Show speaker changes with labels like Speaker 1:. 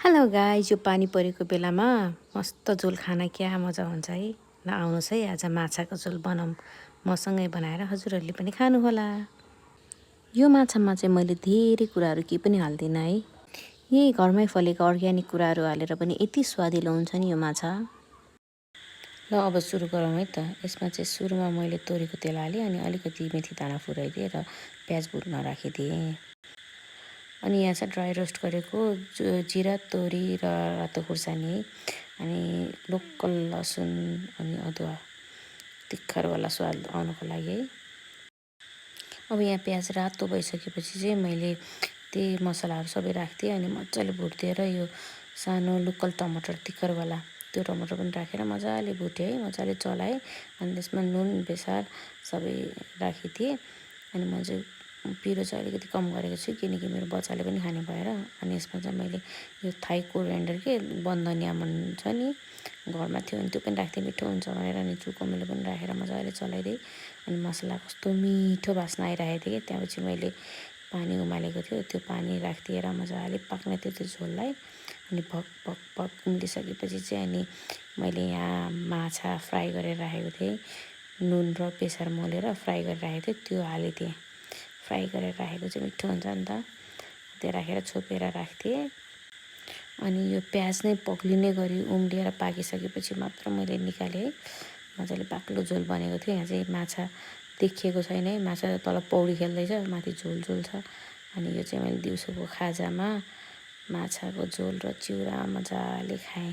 Speaker 1: Hello guys, यो पानी परेको बेलामा मस्त झोल खान क्या मजा हुन्छ है। ल आउनुहोस् है, आज माछाको झोल बनाऊँ। मसँगै बनाएर हजुरहरूले पनि खानुहोला। यो माछामा चाहिँ मैले धेरै कुराहरू केही पनि हाल्दिनँ है। यही घरमै फलेको अर्ग्यानिक कुराहरू हालेर पनि यति स्वादिलो हुन्छ नि यो माछा। ल अब सुरु गरौँ है त। यसमा चाहिँ सुरुमा मैले तोरीको तेल हालेँ अनि अलिकति मेथी दाना फुराइदिएँ र प्याज भुट्न राखिदिएँ। अनि यहाँ चाहिँ ड्राई रोस्ट गरेको जिरा तोरी र रातो खुर्सानी है। अनि लोकल लसुन अनि अदुवा तिखरवाला स्वाद आउनको लागि है। अब यहाँ प्याज रातो भइसकेपछि चाहिँ मैले त्यही मसलाहरू सबै राखिदिएँ अनि मजाले भुटिदिएर यो सानो लोकल टमाटर तिखरवाला त्यो टमाटर पनि राखेर मजाले भुटेँ है, मजाले चलाएँ। अनि त्यसमा नुन बेसार सबै राखिदिएँ। अनि म चाहिँ पिरो चाहिँ अलिकति कम गरेको छु किनकि मेरो बच्चाले पनि खाने भएर। अनि यसमा चाहिँ मैले यो थाई कोरिएन्डर के बन्दनिया भन्छ नि, घरमा थियो भने त्यो पनि राख्थेँ, मिठो हुन्छ भनेर। अनि चुकमेलो पनि राखेर मजाले चलाइदिएँ। अनि मसला कस्तो मिठो बास्ना आइरहेको थियो कि त्यहाँपछि मैले पानी उमालेको थियो, त्यो पानी राखिदिएर मजाले पाक्न त्यो झोललाई। अनि भक भक भक उम्लिसकेपछि चाहिँ अनि मैले यहाँ माछा फ्राई गरेर राखेको थिएँ, नुन र बेसार मोलेर फ्राई गरेर राखेको थिएँ, त्यो हालिदिएँ। फ्राई गरेर राखेको चाहिँ मिठो हुन्छ नि त, त्यो राखेर छोपेर राख्थेँ। अनि यो प्याज नै पग्लिने गरी उम्लिएर पाकिसकेपछि मात्र मैले निकालेँ है। मजाले बाक्लो झोल बनेको थियो। यहाँ चाहिँ माछा देखिएको छैन है, माछा तल पौडी खेल्दैछ, माथि झोल झोल छ। अनि यो चाहिँ मैले दिउँसोको खाजामा माछाको झोल र चिउरा मजाले खाएँ।